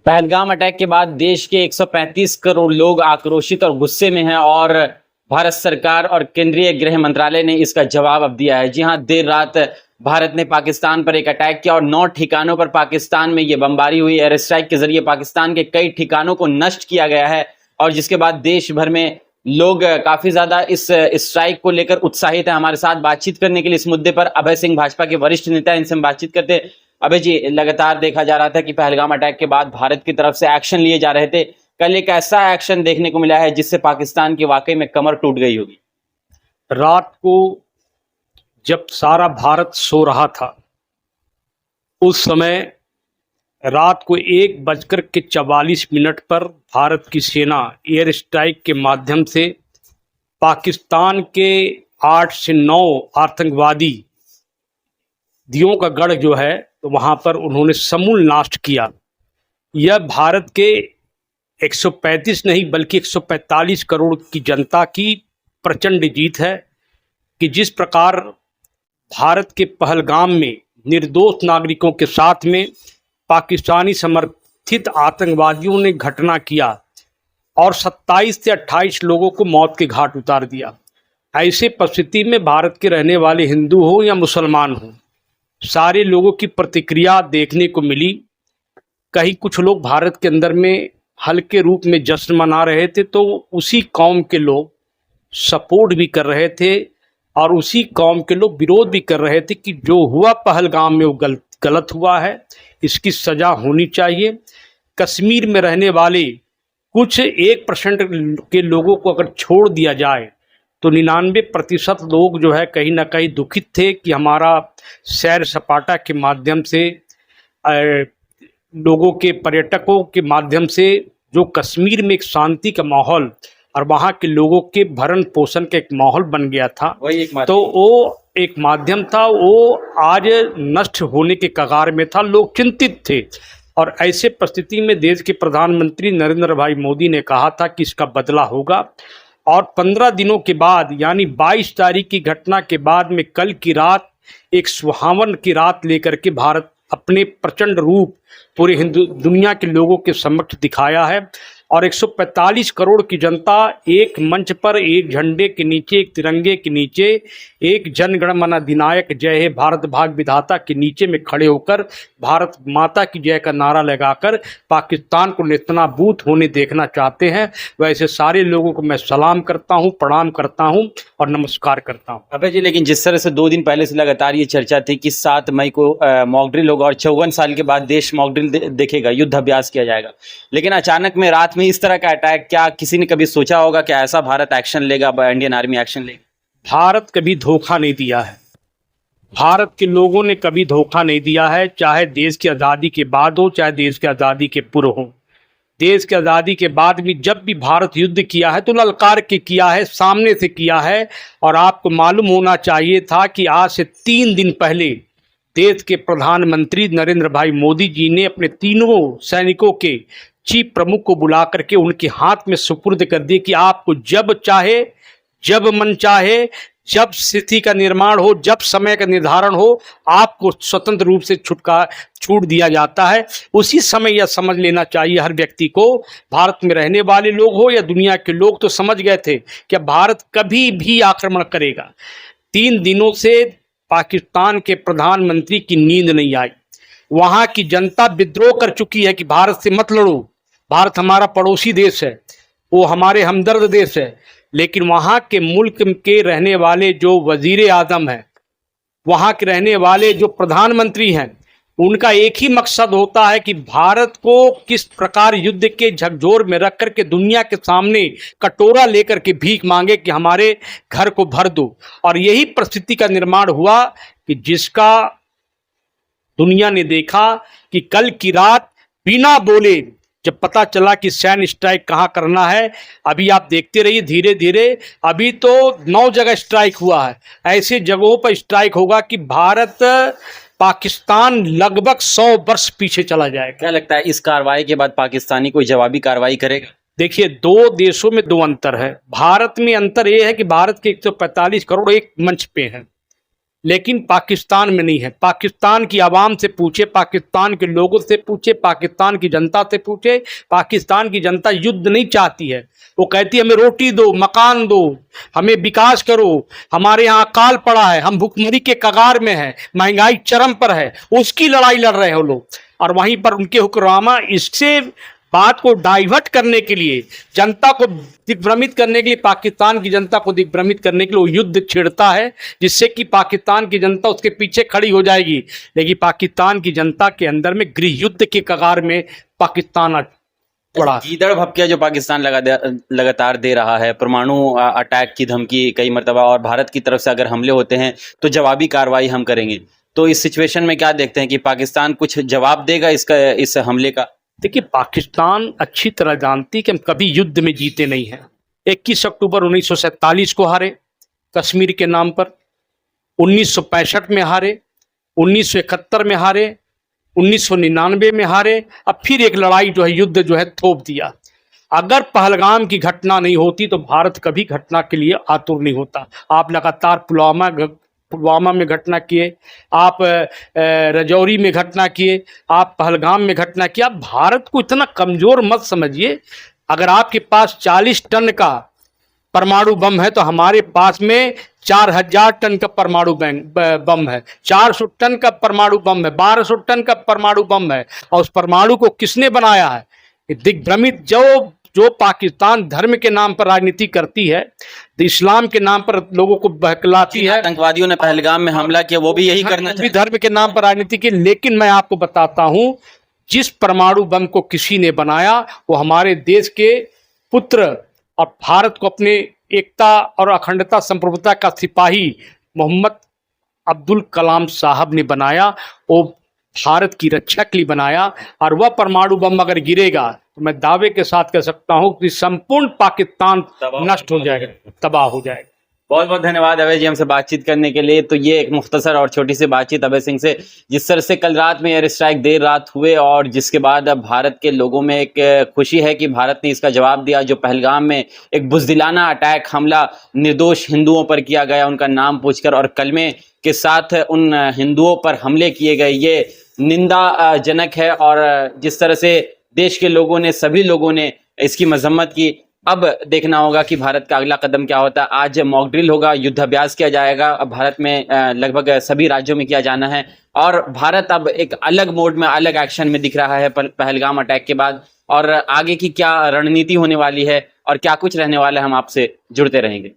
Pahalgam attack के बाद देश के 135 करोड़ लोग आक्रोशित और गुस्से में हैं और भारत सरकार और केंद्रीय गृह मंत्रालय ने इसका जवाब अब दिया है। जी हां, देर रात भारत ने पाकिस्तान पर एक अटैक किया और 9 ठिकानों पर पाकिस्तान में ये बमबारी हुई। एयर स्ट्राइक के जरिए पाकिस्तान के कई ठिकानों को नष्ट किया गया है और जिसके बाद देश भर में लोग काफी ज्यादा इस स्ट्राइक को लेकर उत्साहित है। हमारे साथ बातचीत करने के लिए इस मुद्दे पर अभय सिंह, भाजपा के वरिष्ठ नेता, इनसे हम बातचीत करते हैं। अबे जी, लगातार देखा जा रहा था कि पहलगाम अटैक के बाद भारत की तरफ से एक्शन लिए जा रहे थे। कल एक ऐसा एक्शन देखने को मिला है जिससे पाकिस्तान की वाकई में कमर टूट गई होगी। रात को जब सारा भारत सो रहा था, उस समय रात को 1:44 पर भारत की सेना एयर स्ट्राइक के माध्यम से पाकिस्तान के 8 से 9 आतंकवादी दियों का गढ़ जो है, तो वहाँ पर उन्होंने समूल नाश किया। यह भारत के 135 नहीं बल्कि 145 करोड़ की जनता की प्रचंड जीत है कि जिस प्रकार भारत के पहलगाम में निर्दोष नागरिकों के साथ में पाकिस्तानी समर्थित आतंकवादियों ने घटना किया और 27 से 28 लोगों को मौत के घाट उतार दिया। ऐसे परिस्थिति में भारत के रहने वाले हिंदू हो या मुसलमान हो, सारे लोगों की प्रतिक्रिया देखने को मिली। कहीं कुछ लोग भारत के अंदर में हल्के रूप में जश्न मना रहे थे, तो उसी कौम के लोग सपोर्ट भी कर रहे थे और उसी कौम के लोग विरोध भी कर रहे थे कि जो हुआ पहलगाम में वो गलत हुआ है, इसकी सज़ा होनी चाहिए। कश्मीर में रहने वाले कुछ 1% के लोगों को अगर छोड़ दिया जाए तो 99% लोग जो है कहीं ना कहीं दुखित थे कि हमारा सैर सपाटा के माध्यम से, लोगों के, पर्यटकों के माध्यम से जो कश्मीर में एक शांति का माहौल और वहाँ के लोगों के भरण पोषण का एक माहौल बन गया था, तो वो एक माध्यम था, वो आज नष्ट होने के कगार में था। लोग चिंतित थे और ऐसे परिस्थिति में देश के प्रधानमंत्री नरेंद्र भाई मोदी ने कहा था कि इसका बदला होगा। और 15 दिनों के बाद यानी 22 तारीख की घटना के बाद में कल की रात एक सुहावन की रात लेकर के भारत अपने प्रचंड रूप पूरे हिंदू दुनिया के लोगों के समक्ष दिखाया है और 145 करोड़ की जनता एक मंच पर, एक झंडे के नीचे, एक तिरंगे के नीचे, एक जनगण मन अधिनायक जय हे भारत भाग्य विधाता के नीचे में खड़े होकर भारत माता की जय का नारा लगाकर पाकिस्तान को नेस्तनाबूद होने देखना चाहते हैं। वैसे सारे लोगों को मैं सलाम करता हूं, प्रणाम करता हूं और नमस्कार करता हूं। अबे जी, लेकिन जिस तरह से 2 दिन पहले से लगातार ये चर्चा थी कि 7 मई को मॉक ड्रिल होगा और 54 साल के बाद देश मॉक ड्रिल देखेगा, युद्ध अभ्यास किया जाएगा, लेकिन अचानक में रात में इस तरह का अटैक, क्या किसी ने कभी सोचा होगा कि ऐसा भारत एक्शन लेगा, इंडियन आर्मी एक्शन लेगी? भारत कभी धोखा नहीं दिया है, भारत के लोगों ने कभी धोखा नहीं दिया है, चाहे देश की आज़ादी के बाद हो, चाहे देश की आज़ादी के पूर्व हो। देश की आज़ादी के बाद भी जब भी भारत युद्ध किया है तो ललकार के किया है, सामने से किया है। और आपको मालूम होना चाहिए था कि आज से 3 दिन पहले देश के प्रधानमंत्री नरेंद्र भाई मोदी जी ने अपने तीनों सैनिकों के चीफ प्रमुख को बुला करके उनके हाथ में सुपुर्द कर दिए कि आपको जब चाहे, जब मन चाहे, जब स्थिति का निर्माण हो, जब समय का निर्धारण हो, आपको स्वतंत्र रूप से छूट दिया जाता है। उसी समय यह समझ लेना चाहिए हर व्यक्ति को, भारत में रहने वाले लोग हो या दुनिया के लोग, तो समझ गए थे कि भारत कभी भी आक्रमण करेगा। 3 दिनों से पाकिस्तान के प्रधानमंत्री की नींद नहीं आई। वहाँ की जनता विद्रोह कर चुकी है कि भारत से मत लड़ो, भारत हमारा पड़ोसी देश है, वो हमारे हमदर्द देश है। लेकिन वहाँ के मुल्क के रहने वाले जो वजीर आज़म हैं, वहाँ के रहने वाले जो प्रधानमंत्री हैं, उनका एक ही मकसद होता है कि भारत को किस प्रकार युद्ध के झकझोर में रख कर के दुनिया के सामने कटोरा लेकर के भीख मांगे कि हमारे घर को भर दो। और यही परिस्थिति का निर्माण हुआ कि जिसका दुनिया ने देखा कि कल की रात बिना बोले जब पता चला कि सैन्य स्ट्राइक कहाँ करना है, अभी आप देखते रहिए धीरे धीरे, अभी तो 9 जगह स्ट्राइक हुआ है, ऐसे जगहों पर स्ट्राइक होगा कि भारत पाकिस्तान लगभग 100 वर्ष पीछे चला जाएगा। क्या लगता है इस कार्रवाई के बाद पाकिस्तानी कोई जवाबी कार्रवाई करेगा? देखिए, 2 देशों में 2 अंतर है। भारत में अंतर यह है कि भारत के 145 करोड़ एक मंच पे हैं, लेकिन पाकिस्तान में नहीं है। पाकिस्तान की आवाम से पूछे, पाकिस्तान के लोगों से पूछे, पाकिस्तान की जनता से पूछे, पाकिस्तान की जनता युद्ध नहीं चाहती है। वो कहती है हमें रोटी दो, मकान दो, हमें विकास करो, हमारे यहाँ अकाल पड़ा है, हम भुखमरी के कगार में हैं, महंगाई चरम पर है, उसकी लड़ाई लड़ रहे हो लोग। और वहीं पर उनके हुक्मराना इससे बात को डाइवर्ट करने के लिए, जनता को दिग्भ्रमित करने के लिए, पाकिस्तान की जनता को दिग्भ्रमित करने के लिए वो युद्ध छेड़ता है, जिससे कि पाकिस्तान की जनता उसके पीछे खड़ी हो जाएगी। लेकिन पाकिस्तान की जनता के अंदर में गृह युद्ध के कगार में पाकिस्तान पड़ा। गीदड़ भपकिया जो पाकिस्तान लगातार दे रहा है, परमाणु अटैक की धमकी कई मरतबा, और भारत की तरफ से अगर हमले होते हैं तो जवाबी कार्रवाई हम करेंगे, तो इस सिचुएशन में क्या देखते हैं कि पाकिस्तान कुछ जवाब देगा इस हमले का? देखिए, पाकिस्तान अच्छी तरह जानती कि हम कभी युद्ध में जीते नहीं हैं। 21 अक्टूबर 1947 को हारे कश्मीर के नाम पर, 1965 में हारे, 1971 में हारे, 1999 में हारे, अब फिर एक लड़ाई जो है, युद्ध जो है थोप दिया। अगर पहलगाम की घटना नहीं होती तो भारत कभी घटना के लिए आतुर नहीं होता। आप लगातार पुलवामा में घटना किए, आप रजौरी में घटना किए, आप पहलगाम में घटना किया। आप भारत को इतना कमज़ोर मत समझिए। अगर आपके पास 40 टन का परमाणु बम है तो हमारे पास में 4000 टन का परमाणु बम है, 400 टन का परमाणु बम है, 1200 टन का परमाणु बम है। और उस परमाणु को किसने बनाया है? दिग्भ्रमित जो पाकिस्तान धर्म के नाम पर राजनीति करती है, इस्लाम के नाम पर लोगों को बहकलाती है। आतंकवादियों ने पहलगाम में हमला किया, वो भी यही करना चाहिए, धर्म के नाम पर राजनीति की। लेकिन मैं आपको बताता हूं, जिस परमाणु बम को किसी ने बनाया वो हमारे देश के पुत्र और भारत को अपने एकता और अखंडता संप्रभुता का सिपाही मोहम्मद अब्दुल कलाम साहब ने बनाया। वो भारत की रक्षा के लिए बनाया, और वह परमाणु बम अगर गिरेगा तो मैं दावे के साथ कह सकता हूं कि संपूर्ण पाकिस्तान नष्ट हो जाएगा, तबाह हो जाएगा। बहुत बहुत धन्यवाद अभय जी हमसे बातचीत करने के लिए। तो ये एक मुख्तसर और छोटी सी बातचीत अभय सिंह से, जिस तरह से कल रात में एयर स्ट्राइक देर रात हुए और जिसके बाद अब भारत के लोगों में एक खुशी है कि भारत ने इसका जवाब दिया। जो पहलगाम में एक बुज़दिलाना अटैक, हमला निर्दोष हिंदुओं पर किया गया, उनका नाम पूछकर और कलमे के साथ उन हिंदुओं पर हमले किए गए, ये निंदाजनक है। और जिस तरह से देश के लोगों ने, सभी लोगों ने इसकी मजम्मत की। अब देखना होगा कि भारत का अगला कदम क्या होता है। आज मॉक ड्रिल होगा, युद्धाभ्यास किया जाएगा। अब भारत में लगभग सभी राज्यों में किया जाना है, और भारत अब एक अलग मोड में, अलग एक्शन में दिख रहा है पहलगाम अटैक के बाद। और आगे की क्या रणनीति होने वाली है और क्या कुछ रहने वाला है, हम आपसे जुड़ते रहेंगे।